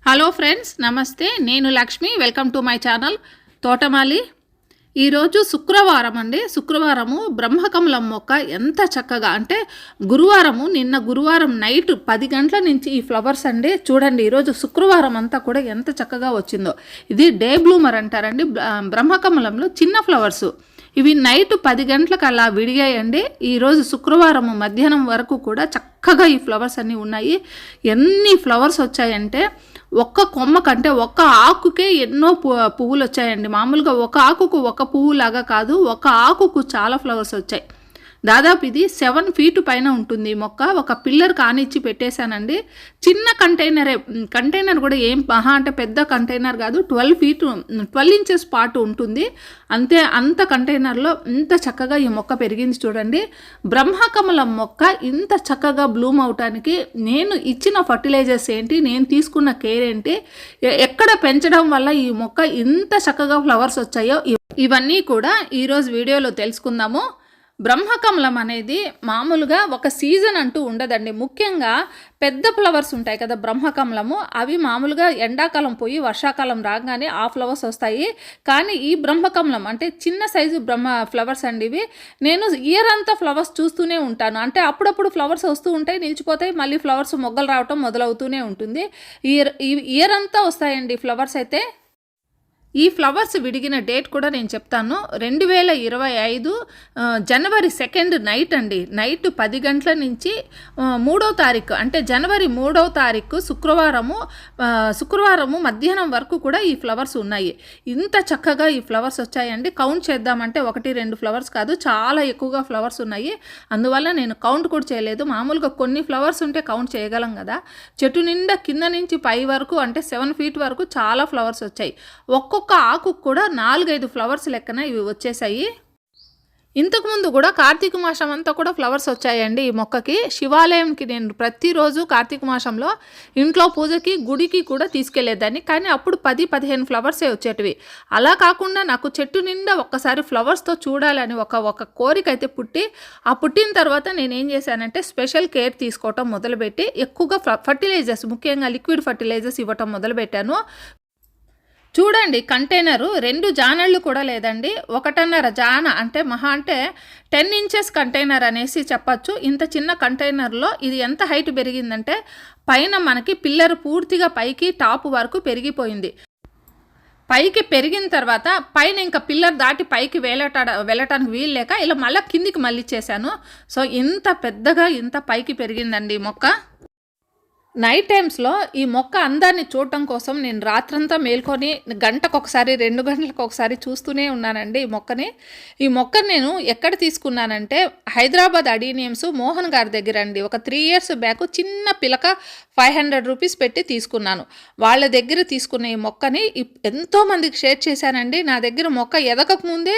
Hello friends, నమస్తే. నేను Lakshmi. Welcome to my channel తోటమాలి. ఈరోజు శుక్రవారం అండి. శుక్రవారము బ్రహ్మకమలం మొక్క ఎంత చక్కగా అంటే నిన్న గురువారం నైట్ 10 గంటల నుంచి ఈ ఫ్లవర్స్ అండి. చూడండి, ఈరోజు శుక్రవారం అంతా కూడా ఎంత చక్కగా వచ్చిందో. ఇది డే బ్లూమర్ అంటారండి. బ్రహ్మకమలంలో చిన్న ఫ్లవర్స్ ఇవి నైట్ 10 గంటలకు అలా విడిగాయండి. ఈరోజు శుక్రవారం మధ్యాహ్నం వరకు కూడా చక్కగా ఈ ఫ్లవర్స్ అన్నీ ఉన్నాయి. ఎన్ని ఫ్లవర్స్ వచ్చాయంటే ఒక్క కొమ్మ కంటే ఒక్క ఆకుకే ఎన్నో పువ్వులు వచ్చాయండి. మామూలుగా ఒక ఆకుకు ఒక పువ్వు లాగా కాదు, ఒక ఆకుకు చాలా ఫ్లవర్స్ వచ్చాయి. దాదాపు ఇది 7 ఫీట్ పైన ఉంటుంది ఈ మొక్క. ఒక పిల్లర్ కానిచ్చి పెట్టేశానండి. చిన్న కంటైనర్ కూడా ఏం మహా అంటే పెద్ద కంటైనర్ కాదు, 12 ఇంచెస్ పాటు ఉంటుంది అంతే. అంత కంటైనర్లో ఇంత చక్కగా ఈ మొక్క పెరిగింది చూడండి. బ్రహ్మకమలం మొక్క ఇంత చక్కగా బ్లూమ్ అవటానికి నేను ఇచ్చిన ఫర్టిలైజర్స్ ఏంటి, నేను తీసుకున్న కేర్ ఏంటి, ఎక్కడ పెంచడం వల్ల ఈ మొక్క ఇంత చక్కగా ఫ్లవర్స్ వచ్చాయో ఇవన్నీ కూడా ఈరోజు వీడియోలో తెలుసుకుందాము. బ్రహ్మకమలం అనేది మామూలుగా ఒక సీజన్ అంటూ ఉండదండి. ముఖ్యంగా పెద్ద ఫ్లవర్స్ ఉంటాయి కదా బ్రహ్మకమలము, అవి మామూలుగా ఎండాకాలం పోయి వర్షాకాలం రాగానే ఆ ఫ్లవర్స్ వస్తాయి. కానీ ఈ బ్రహ్మకమలం అంటే చిన్న సైజు ఫ్లవర్స్ అండి. ఇవి నేను ఇయర్ అంతా ఫ్లవర్స్ చూస్తూనే ఉంటాను. అంటే అప్పుడప్పుడు ఫ్లవర్స్ వస్తూ ఉంటాయి, నిలిచిపోతాయి, మళ్ళీ ఫ్లవర్స్ మొగ్గలు రావటం మొదలవుతూనే ఉంటుంది. ఇయర్ అంతా వస్తాయండి ఫ్లవర్స్ అయితే. ఈ ఫ్లవర్స్ విడిగిన డేట్ కూడా నేను చెప్తాను. 2025 జనవరి 2 నైట్ అండి. నైట్ 10 గంటల నుంచి 3వ తారీఖు అంటే జనవరి 3వ తారీఖు శుక్రవారము మధ్యాహ్నం వరకు కూడా ఈ ఫ్లవర్స్ ఉన్నాయి. ఇంత చక్కగా ఈ ఫ్లవర్స్ వచ్చాయండి. కౌంట్ చేద్దామంటే 1-2 ఫ్లవర్స్ కాదు, చాలా ఎక్కువగా ఫ్లవర్స్ ఉన్నాయి. అందువల్ల నేను కౌంట్ కూడా చేయలేదు. మామూలుగా కొన్ని ఫ్లవర్స్ ఉంటే కౌంట్ చేయగలం కదా. చెట్టు నిండా కింద నుంచి పై వరకు అంటే 7 ఫీట్ వరకు చాలా ఫ్లవర్స్ వచ్చాయి. ఒక్కొక్క ఆకు కూడా 4-5 ఫ్లవర్స్ లెక్కన ఇవి వచ్చేసాయి. ఇంతకుముందు కూడా కార్తీక మాసం అంతా కూడా ఫ్లవర్స్ వచ్చాయండి ఈ మొక్కకి. శివాలయంకి నేను ప్రతిరోజు కార్తీక మాసంలో ఇంట్లో పూజకి గుడికి కూడా తీసుకెళ్లేదాన్ని. కానీ అప్పుడు 10-15 ఫ్లవర్సే వచ్చేటివి. అలా కాకుండా నాకు చెట్టు నిండా ఒక్కసారి ఫ్లవర్స్తో చూడాలని ఒక కోరిక అయితే పుట్టిన తర్వాత నేను ఏం చేశానంటే స్పెషల్ కేర్ తీసుకోవటం మొదలుపెట్టి ఎక్కువగా ఫర్టిలైజర్స్, ముఖ్యంగా లిక్విడ్ ఫర్టిలైజర్స్ ఇవ్వటం మొదలుపెట్టాను. చూడండి, కంటైనరు 2 జానళ్ళు కూడా లేదండి, 1.5 జాన అంటే మహా అంటే 10 ఇంచెస్ కంటైనర్ అనేసి చెప్పచ్చు. ఇంత చిన్న కంటైనర్లో ఇది ఎంత హైట్ పెరిగిందంటే పైన మనకి పిల్లర్ పూర్తిగా పైకి టాప్ వరకు పెరిగిపోయింది. పైకి పెరిగిన తర్వాత పైన ఇంకా పిల్లర్ దాటి పైకి వెళ్ళటానికి వీలు లేక ఇలా మళ్ళీ కిందికి మళ్ళిచ్చేసాను. సో ఇంత పెద్దగా ఇంత పైకి పెరిగిందండి ఈ మొక్క. నైట్ టైమ్స్లో ఈ మొక్క అందాన్ని చూడటం కోసం నేను రాత్రంతా మేల్కొని గంటకొకసారి 2 గంటలకు ఒకసారి చూస్తూనే ఉన్నానండి ఈ మొక్కని నేను ఎక్కడ తీసుకున్నానంటే హైదరాబాద్ అడీనియమ్స్ మోహన్ గారి దగ్గర అండి. ఒక 3 ఇయర్స్ బ్యాక్ చిన్న పిలక 500 రూపీస్ పెట్టి తీసుకున్నాను. వాళ్ళ దగ్గర తీసుకున్న ఈ మొక్కని ఎంతోమందికి షేర్ చేశానండి. నా దగ్గర మొక్క ఎదగక ముందే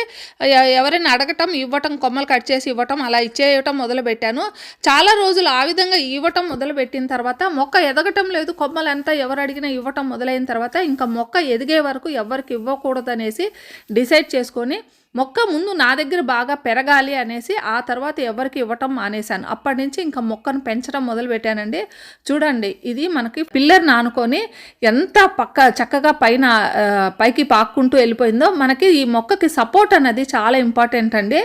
ఎవరైనా అడగటం, ఇవ్వటం, కొమ్మలు కట్ చేసి ఇవ్వటం, అలా ఇచ్చేయటం మొదలుపెట్టాను. చాలా రోజులు ఆ విధంగా ఇవ్వటం మొదలుపెట్టిన తర్వాత మొక్క ఎదగటం లేదు, కొమ్మలంతా ఎవరు అడిగినా ఇవ్వటం మొదలైన తర్వాత ఇంకా మొక్క ఎదిగే వరకు ఎవరికి ఇవ్వకూడదు అనేసి డిసైడ్ చేసుకొని మొక్క ముందు నా దగ్గర బాగా పెరగాలి అనేసి ఆ తర్వాత ఎవరికి ఇవ్వటం మానేశాను. అప్పటి నుంచి ఇంకా మొక్కను పెంచడం మొదలుపెట్టానండి. చూడండి, ఇది మనకి పిల్లర్ నానుకొని ఎంత చక్కగా పైకి పాక్కుంటూ వెళ్ళిపోయిందో. మనకి ఈ మొక్కకి సపోర్ట్ అన్నది చాలా ఇంపార్టెంట్ అండి.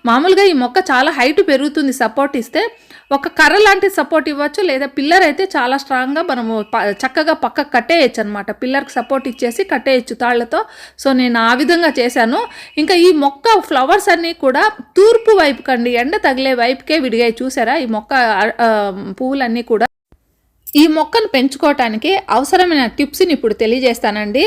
మామూలుగా ఈ మొక్క చాలా హైట్ పెరుగుతుంది సపోర్ట్ ఇస్తే. ఒక కర్ర లాంటి సపోర్ట్ ఇవ్వచ్చు, లేదా పిల్లర్ అయితే చాలా స్ట్రాంగ్గా మనము చక్కగా పక్కకు కట్టేయచ్చు అనమాట. పిల్లర్కి సపోర్ట్ ఇచ్చేసి కట్టేయచ్చు తాళ్లతో. సో నేను ఆ విధంగా చేశాను. ఇంకా ఈ మొక్క ఫ్లవర్స్ అన్నీ కూడా తూర్పు వైపు కండి, ఎండ తగిలే వైపుకే విడిగాయి. చూసారా ఈ మొక్క పువ్వులన్నీ కూడా. ఈ మొక్కను పెంచుకోవటానికి అవసరమైన టిప్స్ని ఇప్పుడు తెలియజేస్తానండి.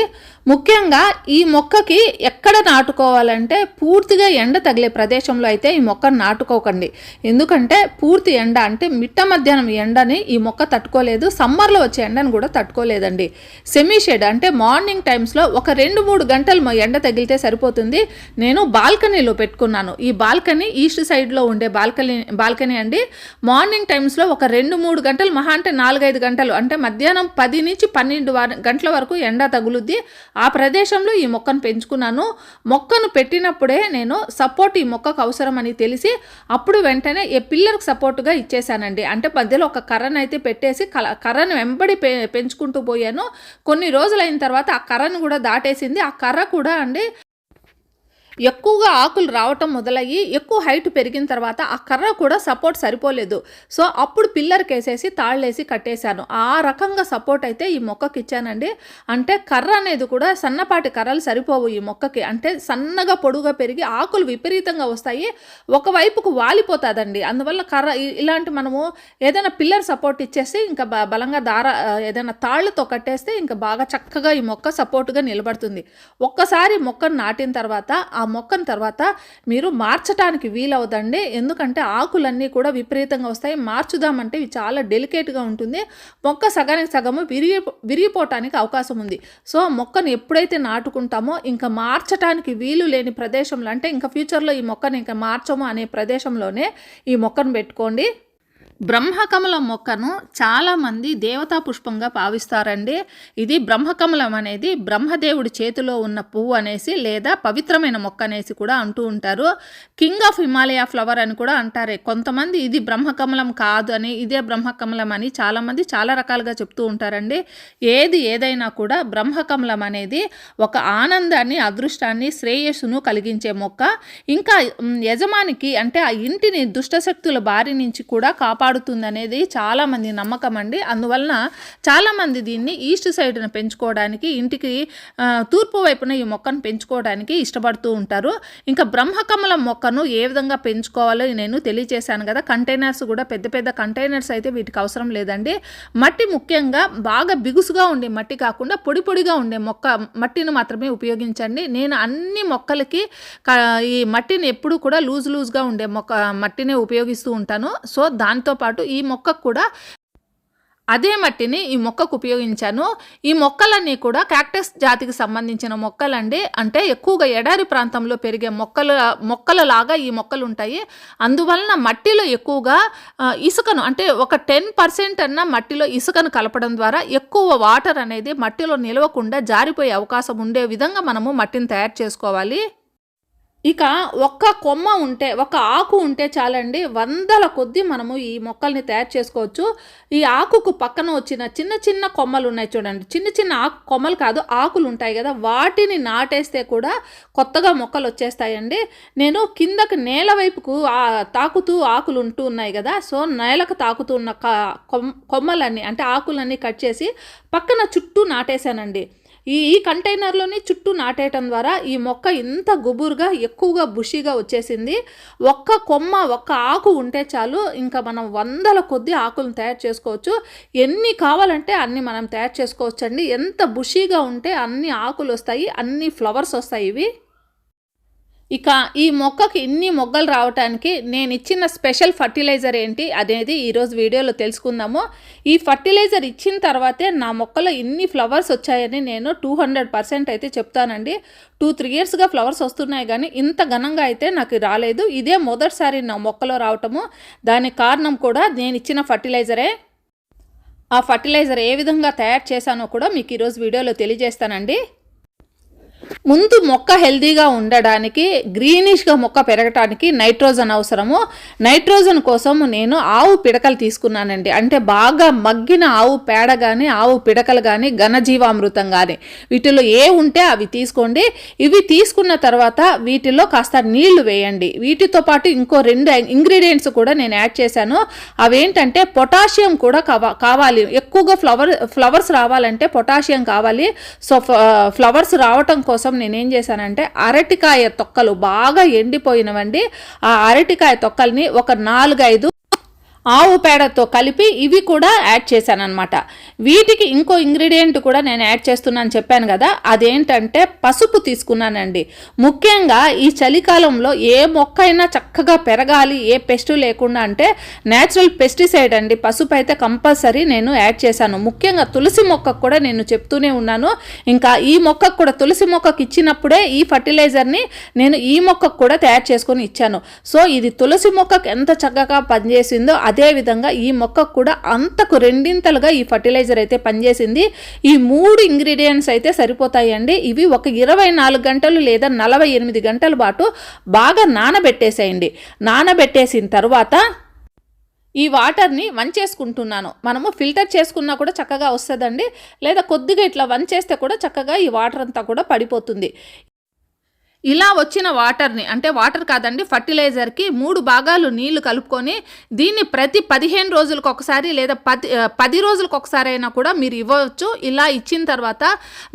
ముఖ్యంగా ఈ మొక్కకి ఎక్కడ నాటుకోవాలంటే పూర్తిగా ఎండ తగిలే ప్రదేశంలో అయితే ఈ మొక్కను నాటుకోకండి. ఎందుకంటే పూర్తి ఎండ అంటే మిట్ట మధ్యాహ్నం ఎండని ఈ మొక్క తట్టుకోలేదు, సమ్మర్లో వచ్చే ఎండను కూడా తట్టుకోలేదండి. సెమీ షేడ్ అంటే మార్నింగ్ టైమ్స్లో ఒక 2-3 గంటలు ఎండ తగిలితే సరిపోతుంది. నేను బాల్కనీలో పెట్టుకున్నాను. ఈ బాల్కనీ ఈస్ట్ సైడ్లో ఉండే బాల్కనీ అండి. మార్నింగ్ టైమ్స్లో ఒక 2-3 గంటలు, మహా అంటే 4-5 గంటలు అంటే మధ్యాహ్నం 10 నుంచి 12 గంటల వరకు ఎండ తగులుద్ది. ఆ ప్రదేశంలో ఈ మొక్కను పెంచుకున్నాను. మొక్కను పెట్టినప్పుడే నేను సపోర్ట్ ఈ మొక్కకు అవసరం అని తెలిసి అప్పుడు వెంటనే ఏ పిల్లర్కి సపోర్ట్గా ఇచ్చేసానండి. అంటే మధ్యలో ఒక కర్రను అయితే పెట్టేసి కర్రను వెంబడి పెంచుకుంటూ పోయాను. కొన్ని రోజులైన తర్వాత ఆ కర్రను కూడా దాటేసింది. ఆ కర్ర కూడా అండి ఎక్కువగా ఆకులు రావటం మొదలయ్యి ఎక్కువ హైట్ పెరిగిన తర్వాత ఆ కర్ర కూడా సపోర్ట్ సరిపోలేదు. సో అప్పుడు పిల్లర్కి వేసేసి తాళ్ళేసి కట్టేశాను. ఆ రకంగా సపోర్ట్ అయితే ఈ మొక్కకి ఇచ్చానండి. అంటే కర్ర అనేది కూడా సన్నపాటి కర్రలు సరిపోవు ఈ మొక్కకి. అంటే సన్నగా పొడుగా పెరిగి ఆకులు విపరీతంగా వస్తాయి, ఒకవైపుకు వాలిపోతుందండి. అందువల్ల కర్ర ఇలాంటి మనము ఏదైనా పిల్లర్ సపోర్ట్ ఇచ్చేసి ఇంకా బలంగా ఏదైనా తాళ్ళతో కట్టేస్తే ఇంకా బాగా చక్కగా ఈ మొక్క సపోర్ట్గా నిలబడుతుంది. ఒక్కసారి మొక్కను నాటిన తర్వాత ఆ మొక్కను తర్వాత మీరు మార్చడానికి వీలవుదండి. ఎందుకంటే ఆకులన్నీ కూడా విపరీతంగా వస్తాయి. మార్చుదామంటే ఇవి చాలా డెలికేట్గా ఉంటుంది. మొక్క సగానికి సగము విరిగిపోవటానికి అవకాశం ఉంది. సో మొక్కను ఎప్పుడైతే నాటుకుంటామో ఇంకా మార్చడానికి వీలు లేని ప్రదేశంలో, అంటే ఇంకా ఫ్యూచర్లో ఈ మొక్కను ఇంకా మార్చము అనే ప్రదేశంలోనే ఈ మొక్కను పెట్టుకోండి. బ్రహ్మకమలం మొక్కను చాలామంది దేవతా పుష్పంగా భావిస్తారండి. ఇది బ్రహ్మకమలం అనేది బ్రహ్మదేవుడి చేతిలో ఉన్న పువ్వు అనేసి లేదా పవిత్రమైన మొక్క అనేసి కూడా అంటూ ఉంటారు. కింగ్ ఆఫ్ హిమాలయ ఫ్లవర్ అని కూడా అంటారే. కొంతమంది ఇది బ్రహ్మకమలం కాదు అని, ఇదే బ్రహ్మకమలం అని చాలామంది చాలా రకాలుగా చెప్తూ ఉంటారండి. ఏది ఏదైనా కూడా బ్రహ్మకమలం అనేది ఒక ఆనందాన్ని, అదృష్టాన్ని, శ్రేయస్సును కలిగించే మొక్క. ఇంకా యజమానికి అంటే ఆ ఇంటిని దుష్టశక్తుల బారి నుంచి కూడా కాపాడుతుందనేది చాలామంది నమ్మకం అండి. అందువలన చాలామంది దీన్ని ఈస్ట్ సైడ్ను పెంచుకోవడానికి, ఇంటికి తూర్పు వైపున ఈ మొక్కను పెంచుకోవడానికి ఇష్టపడుతూ ఉంటారు. ఇంకా బ్రహ్మకమలం మొక్కను ఏ విధంగా పెంచుకోవాలో నేను తెలియజేశాను కదా. కంటైనర్స్ కూడా పెద్ద పెద్ద కంటైనర్స్ అయితే వీటికి అవసరం లేదండి. మట్టి ముఖ్యంగా బాగా బిగుసుగా ఉండే మట్టి కాకుండా పొడి పొడిగా ఉండే మట్టిని మాత్రమే ఉపయోగించండి. నేను అన్ని మొక్కలకి ఈ మట్టిని ఎప్పుడు కూడా లూజ్గా ఉండే మట్టినే ఉపయోగిస్తూ ఉంటాను. సో దాంతో పాటు ఈ మొక్కకు కూడా అదే మట్టిని ఈ మొక్కకు ఉపయోగించాను. ఈ మొక్కలన్నీ కూడా క్యాక్టస్ జాతికి సంబంధించిన మొక్కలండి. అంటే ఎక్కువగా ఎడారి ప్రాంతంలో పెరిగే మొక్కలలాగా ఈ మొక్కలు ఉంటాయి. అందువలన మట్టిలో ఎక్కువగా ఇసుకను, అంటే ఒక 10% అన్న మట్టిలో ఇసుకను కలపడం ద్వారా ఎక్కువ వాటర్ అనేది మట్టిలో నిలవకుండా జారిపోయే అవకాశం ఉండే విధంగా మనము మట్టిని తయారు చేసుకోవాలి. ఇక ఒక్క కొమ్మ ఉంటే, ఒక ఆకు ఉంటే చాలండి, వందల కొద్దీ మనము ఈ మొక్కల్ని తయారు చేసుకోవచ్చు. ఈ ఆకుకు పక్కన వచ్చిన చిన్న చిన్న కొమ్మలు ఉన్నాయి చూడండి, చిన్న చిన్న కొమ్మలు కాదు, ఆకులు ఉంటాయి కదా, వాటిని నాటేస్తే కూడా కొత్తగా మొక్కలు వచ్చేస్తాయండి. నేను కిందకి నేల వైపుకు తాకుతూ ఆకులు ఉంటూ ఉన్నాయి కదా, సో నేలకు తాకుతూ ఉన్న కొమ్మలన్నీ అంటే ఆకులన్నీ కట్ చేసి పక్కన చుట్టూ నాటేశానండి. ఈ కంటైనర్లోని చుట్టూ నాటేయటం ద్వారా ఈ మొక్క ఇంత గుబురుగా ఎక్కువగా బుషిగా వచ్చేసింది. ఒక్క కొమ్మ, ఒక్క ఆకు ఉంటే చాలు, ఇంకా మనం వందల కొద్ది ఆకులను తయారు చేసుకోవచ్చు. ఎన్ని కావాలంటే అన్ని మనం తయారు చేసుకోవచ్చండి. ఎంత బుషిగా ఉంటే అన్ని ఆకులు వస్తాయి, అన్ని ఫ్లవర్స్ వస్తాయి ఇవి. ఇక ఈ మొక్కకి ఇన్ని మొగ్గలు రావడానికి నేను ఇచ్చిన స్పెషల్ ఫర్టిలైజర్ ఏంటి అనేది ఈరోజు వీడియోలో తెలుసుకుందాము. ఈ ఫర్టిలైజర్ ఇచ్చిన తర్వాతే నా మొక్కలో ఇన్ని ఫ్లవర్స్ వచ్చాయని నేను 200% అయితే చెప్తానండి. 2-3 ఇయర్స్గా ఫ్లవర్స్ వస్తున్నాయి కానీ ఇంత ఘనంగా అయితే నాకు రాలేదు. ఇదే మొదటిసారి నా మొక్కలో రావటము. దానికి కారణం కూడా నేను ఇచ్చిన ఫర్టిలైజరే. ఆ ఫర్టిలైజర్ ఏ విధంగా తయారు చేశానో కూడా మీకు ఈరోజు వీడియోలో తెలియజేస్తానండి. ముందు మొక్క హెల్దీగా ఉండడానికి, గ్రీనిష్గా మొక్క పెరగటానికి నైట్రోజన్ అవసరము. నైట్రోజన్ కోసం నేను ఆవు పిడకలు తీసుకున్నానండి. అంటే బాగా మగ్గిన ఆవు పేడ కానీ, ఆవు పిడకలు కానీ, ఘనజీవామృతం కానీ, వీటిలో ఏ ఉంటే అవి తీసుకోండి. ఇవి తీసుకున్న తర్వాత వీటిలో కాస్త నీళ్లు వేయండి. వీటితో పాటు ఇంకో 2 ఇంగ్రీడియంట్స్ కూడా నేను యాడ్ చేశాను. అవేంటంటే పొటాషియం కూడా కావాలి. ఎక్కువగా ఫ్లవర్స్ రావాలంటే పొటాషియం కావాలి. సో ఫ్లవర్స్ రావటం కోసం నేనేం చేశానంటే అరటికాయ తొక్కలు బాగా ఎండిపోయినవండి, ఆ అరటికాయ తొక్కల్ని ఒక 4-5 ఆవు పేడతో కలిపి ఇవి కూడా యాడ్ చేశాను అనమాట. వీటికి ఇంకో ఇంగ్రీడియంట్ కూడా నేను యాడ్ చేస్తున్నాను చెప్పాను కదా, అదేంటంటే పసుపు తీసుకున్నానండి. ముఖ్యంగా ఈ చలికాలంలో ఏ మొక్క అయినా చక్కగా పెరగాలి, ఏ పెస్ట్ లేకుండా అంటే న్యాచురల్ పెస్టిసైడ్ అండి, పసుపు అయితే కంపల్సరీ నేను యాడ్ చేశాను. ముఖ్యంగా తులసి మొక్కకు కూడా నేను చెప్తూనే ఉన్నాను. ఇంకా ఈ మొక్కకు కూడా, తులసి మొక్కకు ఇచ్చినప్పుడే ఈ ఫర్టిలైజర్ని నేను ఈ మొక్కకు కూడా తయారు చేసుకొని ఇచ్చాను. సో ఇది తులసి మొక్కకు ఎంత చక్కగా పనిచేసిందో అదేవిధంగా ఈ మొక్కకు కూడా అంతకు రెండింతలుగా ఈ ఫర్టిలైజర్ అయితే పనిచేసింది. ఈ 3 ఇంగ్రీడియంట్స్ అయితే సరిపోతాయండి. ఇవి ఒక 24 గంటలు లేదా 48 గంటల పాటు బాగా నానబెట్టేసేయండి. నానబెట్టేసిన తర్వాత ఈ వాటర్ని వంచేసుకుంటున్నాను. మనము ఫిల్టర్ చేసుకున్నా కూడా చక్కగా వస్తుందండి, లేదా కొద్దిగా ఇట్లా వంచేస్తే కూడా చక్కగా ఈ వాటర్ అంతా కూడా పడిపోతుంది. ఇలా వచ్చిన వాటర్ని, అంటే వాటర్ కాదండి, ఫర్టిలైజర్కి 3 భాగాలు నీళ్లు కలుపుకొని దీన్ని ప్రతి 15 రోజులకు ఒకసారి లేదా 10 రోజులకు ఒకసారి అయినా కూడా మీరు ఇవ్వచ్చు. ఇలా ఇచ్చిన తర్వాత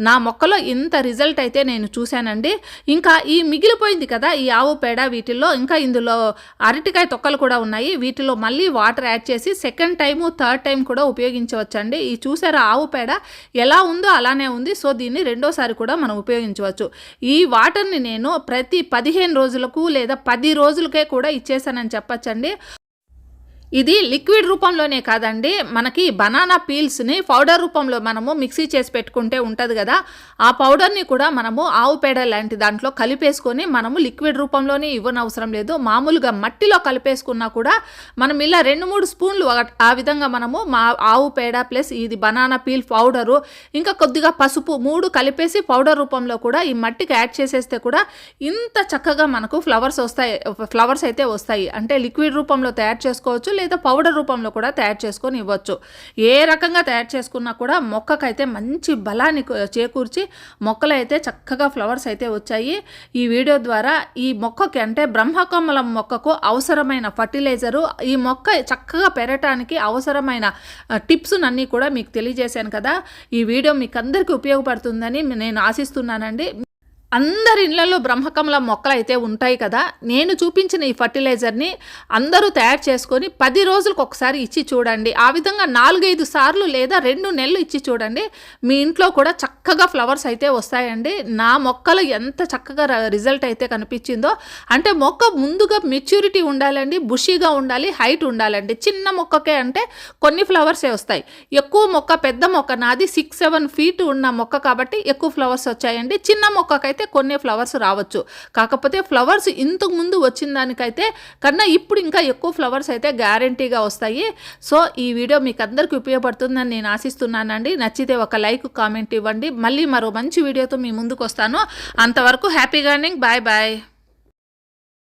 నా మొక్కలో ఇంత రిజల్ట్ అయితే నేను చూశానండి. ఇంకా ఈ మిగిలిపోయింది కదా ఈ ఆవు పేడ, వీటిల్లో ఇంకా ఇందులో అరటికాయ తొక్కలు కూడా ఉన్నాయి. వీటిలో మళ్ళీ వాటర్ యాడ్ చేసి సెకండ్ టైము థర్డ్ టైం కూడా ఉపయోగించవచ్చండి. ఈ చూసారా ఆవు పేడ ఎలా ఉందో అలానే ఉంది. సో దీన్ని రెండోసారి కూడా మనం ఉపయోగించవచ్చు. ఈ వాటర్ని నేను ప్రతి 15 రోజులకు లేదా 10 రోజులకే కూడా ఇచ్చేసానని చెప్పచ్చండి. ఇది లిక్విడ్ రూపంలోనే కాదండి, మనకి బనానా పీల్స్ని పౌడర్ రూపంలో మనము మిక్సీ చేసి పెట్టుకుంటే ఉంటుంది కదా, ఆ పౌడర్ని కూడా మనము ఆవు పేడ లాంటి దాంట్లో కలిపేసుకొని మనము లిక్విడ్ రూపంలోనే ఇవ్వనవసరం లేదు. మామూలుగా మట్టిలో కలిపేసుకున్నా కూడా మనం ఇలా 2-3 స్పూన్లు ఆ విధంగా మనము ఆవు పేడ ప్లస్ ఇది బనానా పీల్ పౌడరు ఇంకా కొద్దిగా పసుపు 3 కలిపేసి పౌడర్ రూపంలో కూడా ఈ మట్టికి యాడ్ చేసేస్తే కూడా ఇంత చక్కగా మనకు ఫ్లవర్స్ అయితే వస్తాయి. అంటే లిక్విడ్ రూపంలో తయారు చేసుకోవచ్చు లేదా పౌడర్ రూపంలో కూడా తయారు చేసుకొని ఇవ్వచ్చు. ఏ రకంగా తయారు చేసుకున్నా కూడా మొక్కకైతే మంచి బలాన్ని చేకూర్చి మొక్కలు అయితే చక్కగా ఫ్లవర్స్ అయితే వచ్చాయి. ఈ వీడియో ద్వారా ఈ మొక్కకి, అంటే బ్రహ్మకమలం మొక్కకు అవసరమైన ఫర్టిలైజరు, ఈ మొక్క చక్కగా పెరగటానికి అవసరమైన టిప్స్ అన్నీ కూడా మీకు తెలియజేశాను కదా. ఈ వీడియో మీకు అందరికీ ఉపయోగపడుతుందని నేను ఆశిస్తున్నానండి. అందరి ఇళ్లలో బ్రహ్మకమలం మొక్కలు అయితే ఉంటాయి కదా. నేను చూపించిన ఈ ఫర్టిలైజర్ని అందరూ తయారు చేసుకొని 10 రోజులకు ఒకసారి ఇచ్చి చూడండి. ఆ విధంగా 4-5 సార్లు లేదా 2 నెలలు ఇచ్చి చూడండి. మీ ఇంట్లో కూడా చక్కగా ఫ్లవర్స్ అయితే వస్తాయండి. నా మొక్కలు ఎంత చక్కగా రిజల్ట్ అయితే కనిపించిందో, అంటే మొక్క ముందుగా మెచ్యూరిటీ ఉండాలండి, బుషీగా ఉండాలి, హైట్ ఉండాలండి. చిన్న మొక్కకే అంటే కొన్ని ఫ్లవర్సే వస్తాయి. ఎక్కువ మొక్క, పెద్ద మొక్క నాది 6-7 ఫీట్ ఉన్న మొక్క కాబట్టి ఎక్కువ ఫ్లవర్స్ వచ్చాయండి. చిన్న మొక్కకైతే కొన్ని ఫ్లవర్స్ రావచ్చు. కాకపోతే ఫ్లవర్స్ ఇంతకు ముందు వచ్చిన దానికైతే కన్నా ఇప్పుడు ఇంకా ఎక్కువ ఫ్లవర్స్ అయితే గ్యారంటీగా వస్తాయి. సో ఈ వీడియో మీకు అందరికీ ఉపయోగపడుతుందని నేను ఆశిస్తున్నానండి. నచ్చితే ఒక లైక్, కామెంట్ ఇవ్వండి. మళ్ళీ మరో మంచి వీడియోతో మీ ముందుకు వస్తాను. అంతవరకు హ్యాపీ గార్డెనింగ్. Bye bye.